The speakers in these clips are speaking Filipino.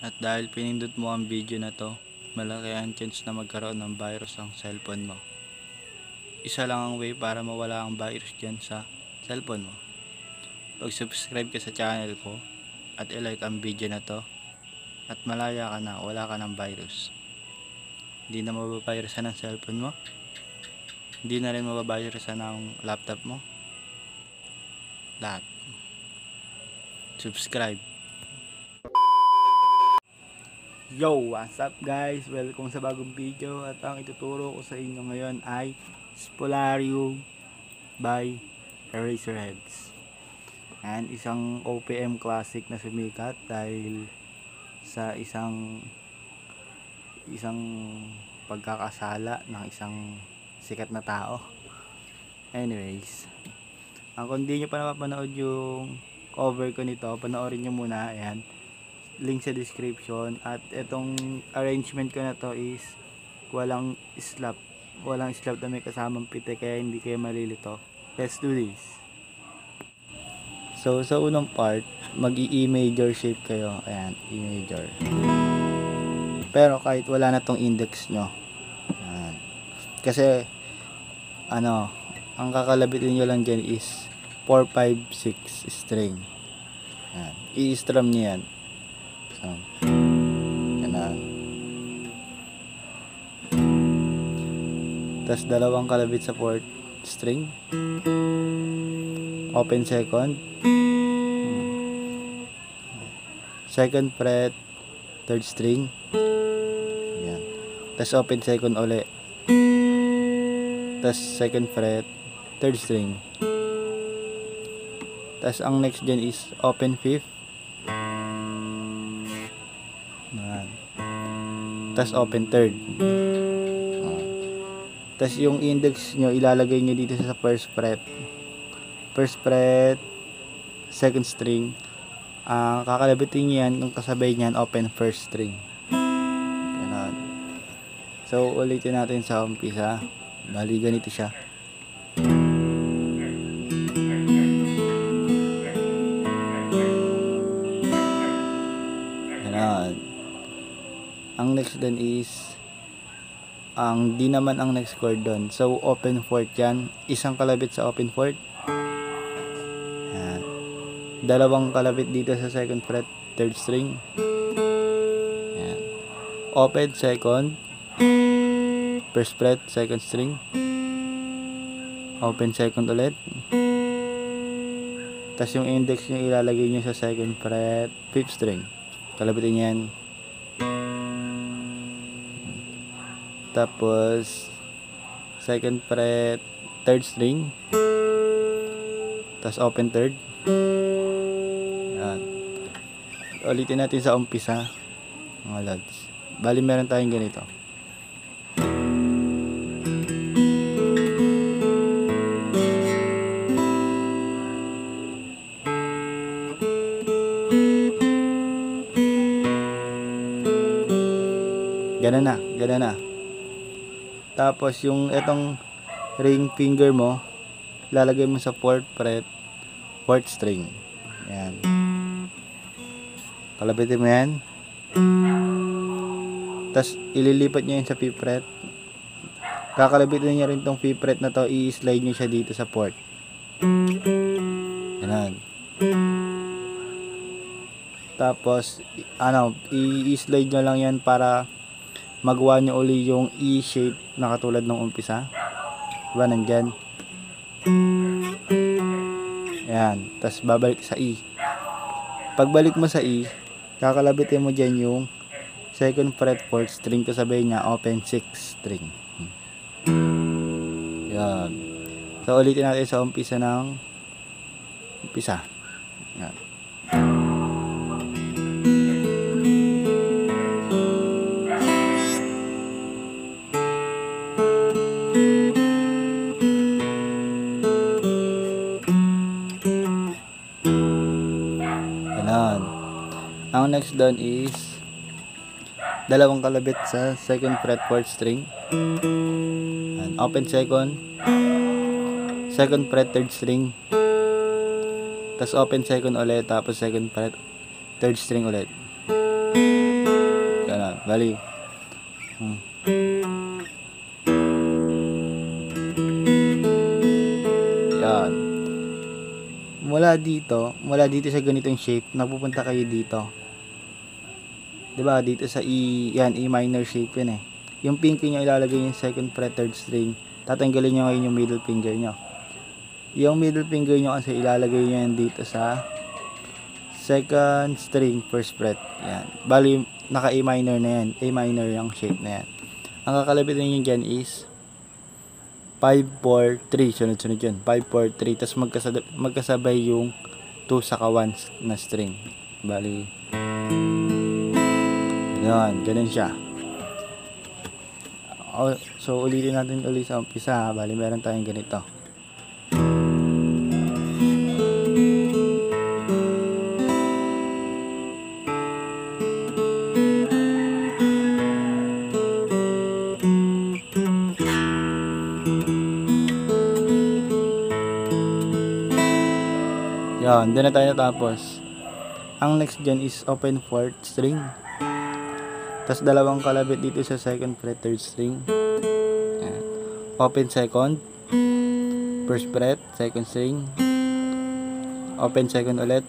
At dahil pinindot mo ang video na to, malaki ang chance na magkaroon ng virus ang cellphone mo. Isa lang ang way para mawala ang virus dyan sa cellphone mo. Pag-subscribe ka sa channel ko at i-like ang video na to at malaya ka na, wala ka ng virus. Hindi na mababirusan ang cellphone mo. Hindi na rin mababirusan ang laptop mo. Lahat. Subscribe. Yo, what's up guys? Welcome sa bagong video at ang ituturo ko sa inyo ngayon ay Spolarium by Eraserheads. And isang OPM classic na sumikat dahil sa isang pagkakasala ng isang sikat na tao. Anyways, kung hindi nyo pa napapanood yung cover ko nito, panoorin nyo muna. Ayan, link sa description. At itong arrangement ko na to is walang slap na may kasamang pite, kaya hindi kayo malilito. Let's do this. So sa unang part, mag-E major shape kayo. Ayan, E major. Pero kahit wala na tong index nyo, ayan, kasi ang kakalabitin nyo lang dyan is 4, 5, 6 string. Ayan, i-strum nyo yan. So, ganun. Tapos dalawang kalabit sa 4th string, open second, second fret 3rd string, yan. Tapos open second uli, tapos second fret 3rd string. Tapos ang next dyan is open 5th, tapos open 3rd. Tapos yung index nyo ilalagay nyo dito sa first fret, second string. Kakalabitin nyo yan, yung kasabay nyan open first string. Ganun. So ulitin natin sa umpisa. Bali ganito siya. Ganun. Ang next din is di naman ang next chord doon. So open 4th yan. Isang kalabit sa open 4th. Yan. Dalawang kalabit dito sa second fret 3rd string. Yan. Open second, first fret second string, open second ulit. Tapos yung index nyo ilalagay nyo sa second fret 5th string. Kalabitin yan. Tapos second fret 3rd string, tapos open 3rd. Yan. Ulitin natin sa umpisa, mga lads. Bali meron tayong ganito. Gana na. Tapos yung etong ring finger mo, lalagay mo sa 4th fret 4th string. Yan. Kalabitin mo yan. Tapos ililipat nyo yan sa 5th fret. Kakalabitin nyo rin tong 5th fret na to, i-slide nyo siya dito sa 4th. Yan. Tapos i-slide nyo lang yan para magawa nyo uli yung E shape na katulad ng umpisa. Diba nandyan? Ayan. Tapos babalik sa E. Pagbalik mo sa E, kakalabitin mo dyan yung second fret 4th string, kasabay niya open 6th string. Ayan. So ulitin natin sa umpisa ng umpisa. Ayan. Ang next doon is dalawang kalabit sa second fret 4th string, and open second fret 3rd string, tapos open second ulit, tapos second fret 3rd string ulit. Yan, bali. Yan. Mula dito sa ganitong shape, napupunta kayo dito. 'Di ba? Dito sa yan, E minor shape 'yan eh. Yung pinky nyo ilalagay yung second fret, third string. Tatanggalin nyo ngayon yung middle finger nyo. Yung middle finger nyo kasi ilalagay nyo yan dito sa second string, first fret. Yan. Bali, naka A minor na yan. A minor yung shape na yan. Ang kakalabitin nyo dyan is 5, 4, 3. Sunod-sunod yun. 5, 4, 3. Tapos magkasabay yung 2 saka 1 na string. Bali, yan. Ganun siya. So, ulitin natin ulit sa umpisa. Bali, meron tayong ganito. Yan, doon na tayo natapos. Ang next dyan is open fourth string. Tapos dalawang kalabit dito sa second fret, third string. Yan. Open second, first fret, second string. Open second ulit.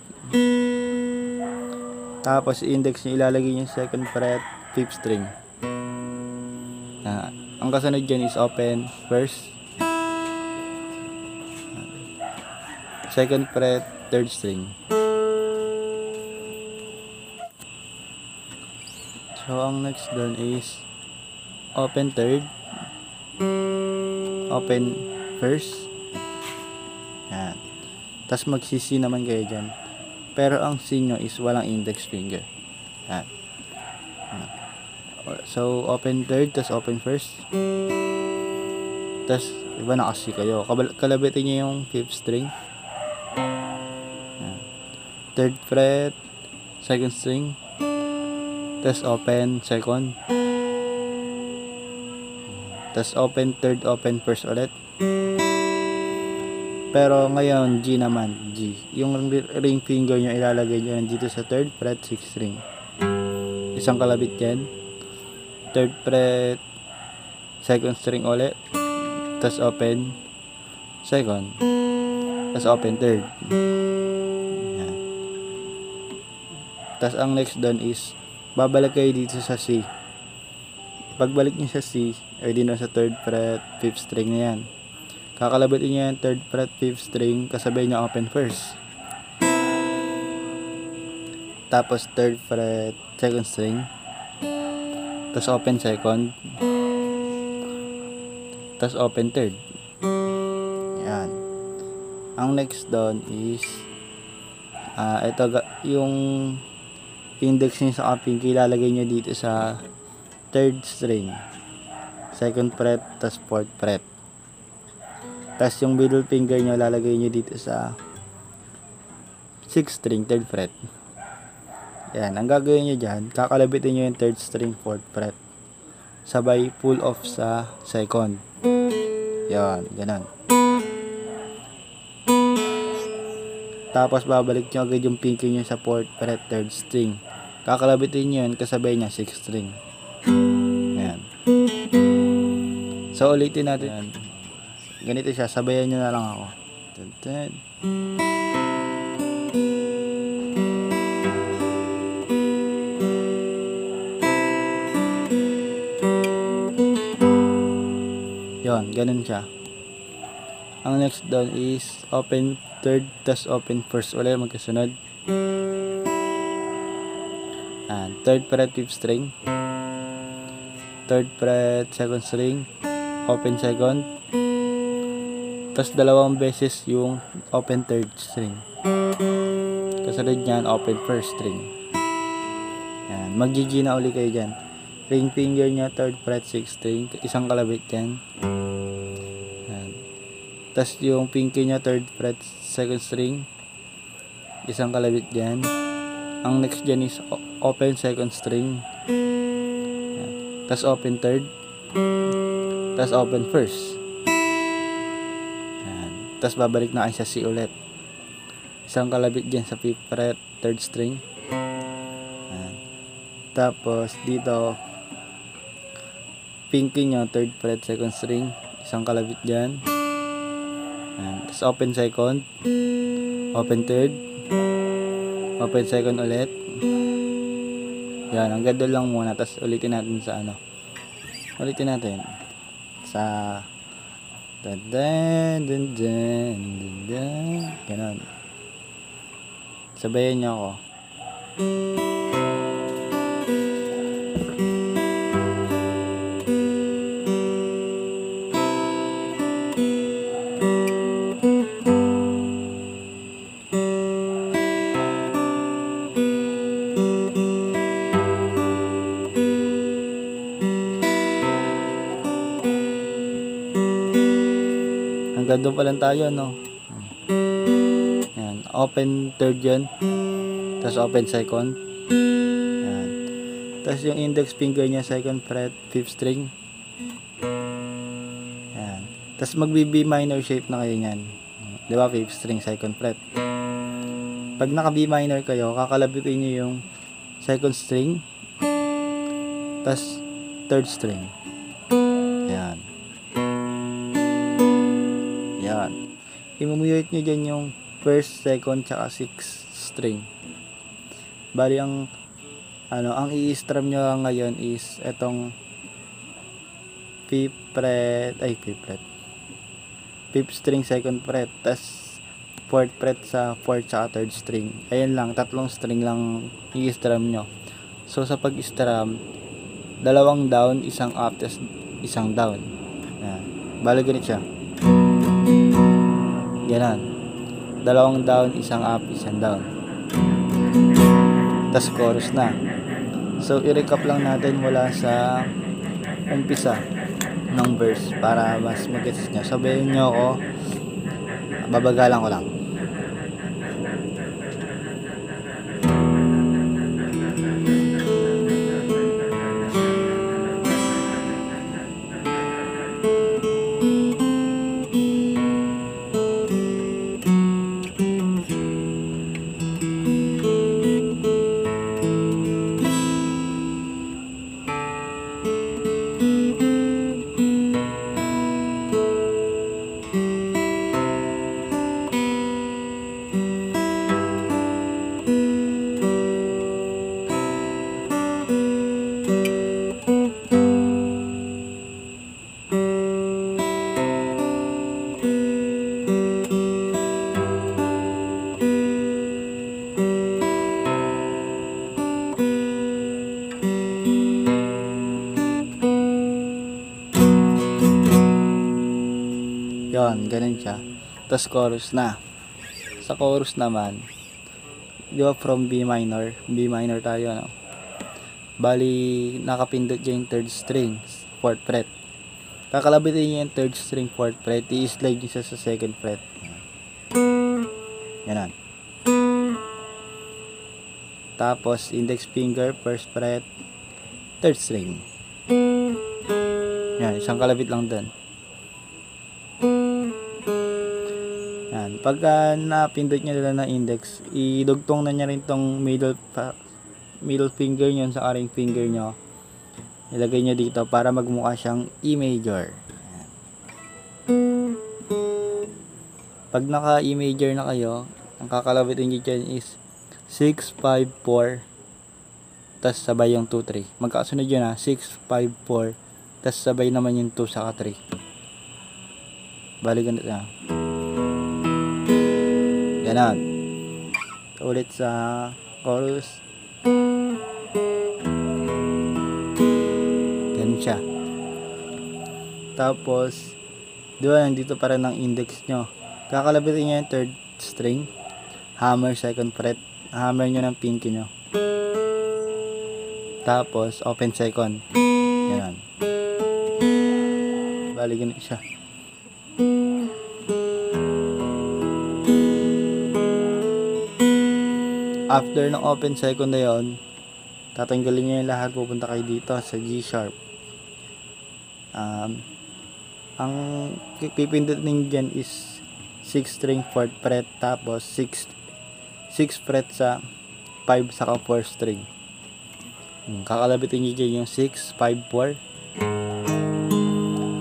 Tapos index nyo ilalagay yung second fret, fifth string. Ang kasunod dyan is open first, second fret, third string. So, ang next doon is open third, open first. Yan. Tapos mag-C naman kayo dyan. Pero ang C nyo is walang index finger. Yan. So, open third, tapos open first. Tapos, iba naka-C kayo. Kalabitin nyo yung fifth string. Yan. Third fret, second string. Tapos open second. Tapos open third, open first ulit. Pero ngayon G naman, G. Yung ring finger nyo ilalagay nyo dito sa third fret, sixth string. Isang kalabit yan. Third fret, second string ulit. Tapos open second. Tapos open third. Yan. Tapos ang next doon is babalik kayo dito sa C. Pagbalik nyo sa C, ay din sa third fret, fifth string na yan. Kakalabitin nyo yung third fret, fifth string, kasabay nyo open first. Tapos third fret, second string. Tapos open second. Tapos open third. Yan. Ang next doon is ito yung index nyo sa pinky, ilalagay nyo dito sa third string, second fret, tas fourth fret. Tas yung middle finger nyo ilalagay nyo dito sa sixth string, third fret. Yan, ang gagawin nyo dyan, kakalabitin nyo yung third string, fourth fret, sabay pull off sa second. Yan, ganun. Tapos babalik nyo agad yung pinky nyo sa fourth fret, third string. Kakalabitin nyo yun, kasabay niya sixth string. Ayan. So ulitin natin yan. Ganito siya, sabayan nyo na lang ako. Tun-tun. Yun, ganun siya. Ang next down is open third, tas open first ulit, magkasunod. And third fret, fifth string. Third fret, second string. Open second. Tas dalawang beses yung open third string. Kasunod nyan, open first string. Yan, mag-G na uli kayo dyan. Ring finger nya, third fret, sixth string. Isang kalabit yan. Yan. Tas yung pinky nya, third fret, second string. Isang kalabit dyan. Ang next dyan is open second string. Tas open third. Tas open first. Yan. Tas babalik na kayo sa C ulit. Isang kalabit dyan sa fifth fret, third string. Yan. Tapos dito pinky nyo, 3rd fret, 2nd string, isang kalabit dyan. Ayan. Tapos open 2nd, open 3rd, open 2nd ulit. Yan, hanggang doon lang muna. Tapos ulitin natin sa ulitin natin sa dan dan dan dan dan, ganon. Sabayan nyo ako. Hanggang doon pa lang tayo, no? Ayan, open 3rd yun. Tapos open 2nd. Ayan. Tapos yung index finger niya, 2nd fret, 5th string. Ayan. Tapos magbi-B minor shape na kayo niyan. Di ba, 5th string, 2nd fret. Pag naka B minor kayo, kakalabitin niyo yung 2nd string. Tapos 3rd string. Ayan. Yan. I-mute nyo dyan yung 1st, 2nd, tsaka 6th string. Bali ang ang i-strum nyo ngayon is etong 5th fret, 5th string, 2nd fret, tas 4th fret sa 4th tsaka 3rd string. Ayan lang, 3 string lang i-strum nyo. So sa pag-strum, 2 down, 1 up, tas 1 down. Ayan. Bali ganito siya. Ganon. 2 down, 1 up, 1 down. Tas chorus na. So i-recap lang natin mula sa umpisa ng verse para mas mag-gets nyo. Sabihin nyo ako, babagalan ko lang. Yon, ganun siya. Tapos chorus na. Sa chorus naman, di ba from B minor tayo, no? Bali, nakapindot dyan yung 3rd string, 4th fret. Kakalabitin niya yung 3rd string, 4th fret, i-slide niya sa 2nd fret. Yan. Tapos, index finger, 1st fret, 3rd string. Yan, isang kalabit lang dun. Yan. Pagka napindot niya nila na index, idugtong na niya rin tong middle finger nyo sa ring finger nyo. Ilagay nyo dito para magmukha siyang E major. Yan. Pag naka E major na kayo, ang kakalabitin nyo dyan is 6, 5, 4 tas sabay yung 2, 3. Magkasunod yun, 6, 5, 4 tas sabay naman yung 2 saka 3. Bali ganito na. Ganon. Ulit sa chorus. Ganun siya. Tapos, di ba nandito para ng index nyo. Kakalabitin nyo yung 3rd string. Hammer 2nd fret. Hammer nyo ng pinky nyo. Tapos, open 2nd. Ganon. Bali ganun siya. After ng open 2nd na yun, tatanggalin nyo yung lahat, pupunta kayo dito sa G sharp. Ang pipindot ninyo dyan is 6 string 4th fret, tapos 6 fret sa 5 saka 4 string. Kakalabitin nyo dyan yung 6, 5, 4.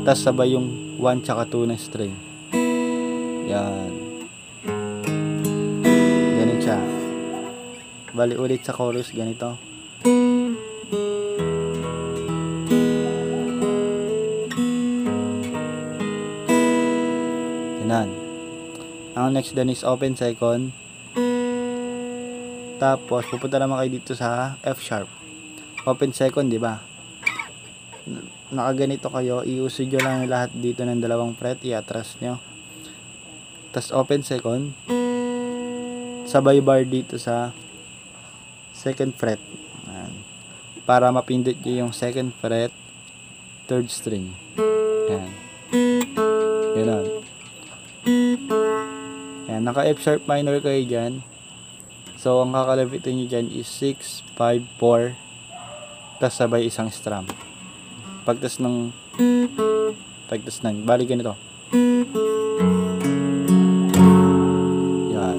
Tapos sabay yung 1 tsaka 2 na string. Yan. Ganun siya. Bali ulit sa chorus, ganito. Yan. Ang next dun is open second. Tapos pupunta naman kayo dito sa F sharp. Open second, di ba? Nakaganito kayo, i-usod nyo lang lahat dito ng dalawang fret, i-atras nyo. Tapos open second. Sabay bar dito sa second fret. Ayan. Para mapindot nyo yung second fret, third string. Ayan. Ganun. Ayan, naka F sharp minor kayo dyan. So, ang kakalabitin nyo dyan is 6, 5, 4. Tapos sabay isang strum. Pagtas ng bali ganito. Yan.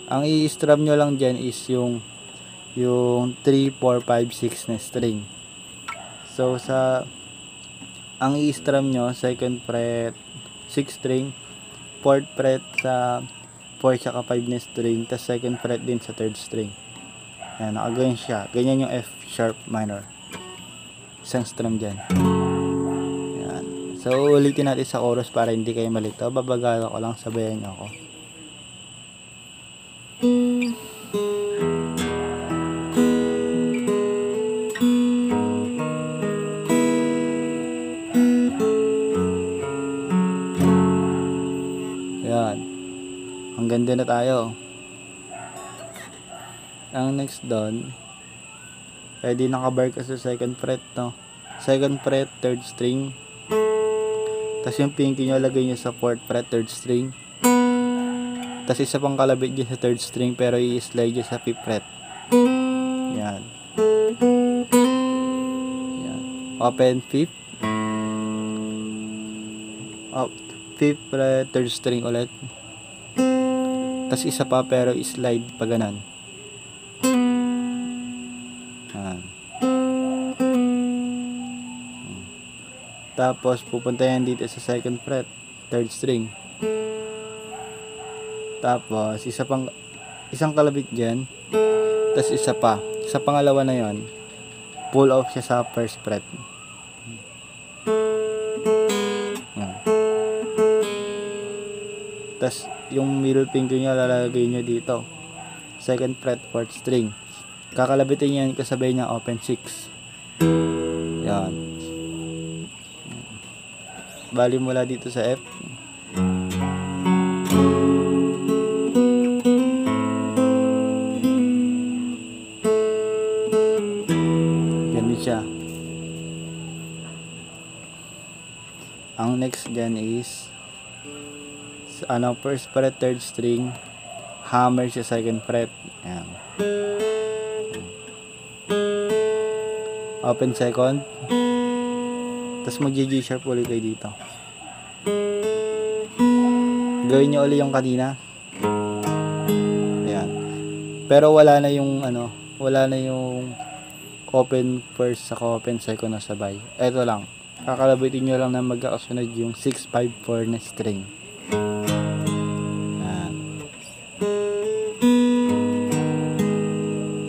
Ang i-strum nyo lang dyan is yung 3, 4, 5, 6 na string. So, ang i-strum nyo, second fret, 6 string, 4th fret sa 4 tsaka 5 na string, tas second fret din sa third string. Ayan, nakaganyan siya. Ganyan yung F sharp minor. Isang strum dyan. Ayan. So, ulitin natin sa chorus para hindi kayo malito. Babagala ko lang, sabayan nyo ako. Ayan. Ang ganda na tayo. Ang next doon, pwede nakabar ka sa second fret, no? Second fret, third string. Tapos yung pinky nyo, lagay nyo sa fourth fret, third string. Tapos isa pang kalabit dyan sa third string, pero i-slide dyan sa fifth fret. Yan. Yan. Open fifth. Fifth fret, third string ulit. Tapos isa pa, pero i-slide pa ganan. Yan. Tapos pupunta yan dito sa second fret, third string. Tapos isang kalabit diyan. Tapos isa pa, sa pangalawa na yon, pull off siya sa first fret. Tapos yung middle finger niya lalagay niyo dito, second fret, fourth string. Kakalabitin niyan kasabay niya open 6. Yan. Bali mula dito sa F. Ganun siya. Ang next dyan is first fret, third string, hammer siya second fret. Ayan. Open second. Tapos mag-G sharp ulit kayo dito. Gawin nyo ulit yung kanina. Ayan. Pero wala na yung open first sa open second na sabay. Ito lang. Kakalabitin nyo lang na magkakasunod yung 6, 5, 4 na string. Ayan.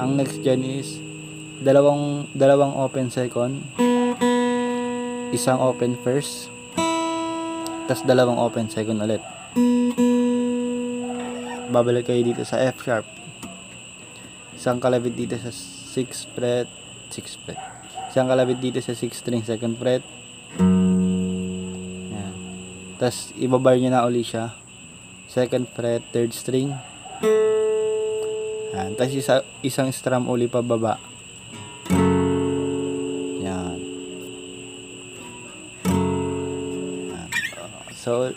Ang next dyan is dalawang open second, isang open first, tas dalawang open second ulit. Babalik kayo dito sa F sharp, isang kalabit dito sa 6 fret, isang kalabit dito sa 6 string second fret. Ayan. Tas ibabar nyo na uli siya, second fret, third string. Ayan. Tas isang strum uli pababa. Yan. So,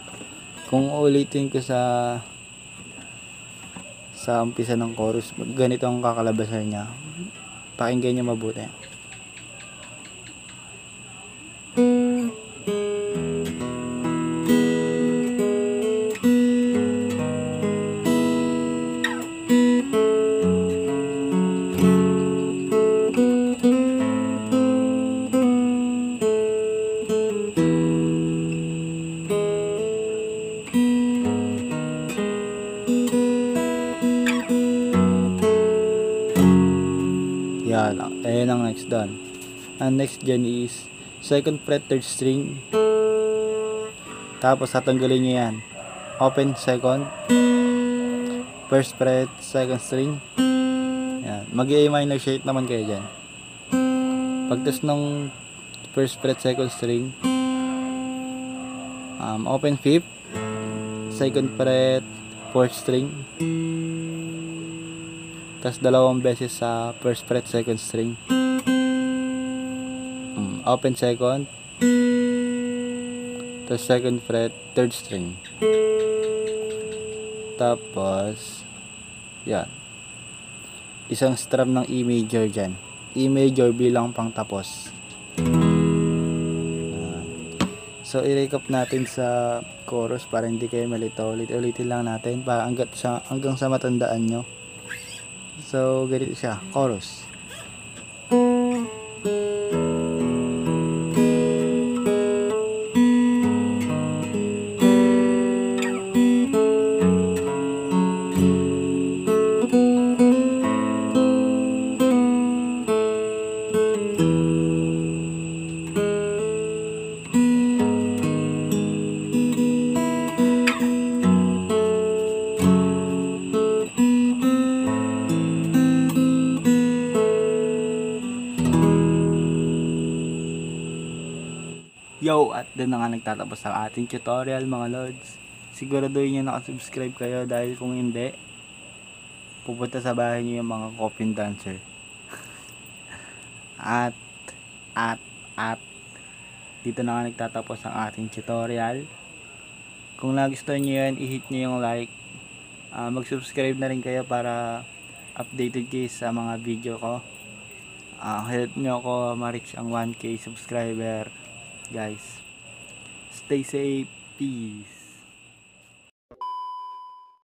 kung ulitin ko sa umpisa ng chorus, ganito ang kakalabasan niya. Pakinggan niyo mabuti. Yan, ayan ang next doon. Ang next dyan is second fret, third string. Tapos tatanggalin nyo yan. Open second, first fret, second string. Yan. Mag-A minor shape naman kayo dyan. Pagtas ng first fret, second string, open fifth, second fret, fourth string. Tapos dalawang beses sa first fret, second string. Open second, tapos second fret, third string. Tapos yan, isang strum ng E major dyan. E major bilang pang tapos. So i-recap natin sa chorus para hindi kayo malito. Ulitin lang natin para hanggang sa matandaan nyo. So ganito siya, chorus. Yo, at doon na nga nagtatapos ang ating tutorial mga lods. Siguraduhin nyo nakasubscribe kayo dahil kung hindi, pupunta sa bahay nyo yung mga coffin dancer. at dito na nga nagtatapos ang ating tutorial. Kung nagustuhan nyo yan, i-hit nyo yung like. Mag-subscribe na rin kayo para updated kayo sa mga video ko. Help nyo ako ma-reach ang 1K subscriber. Guys, stay safe, peace.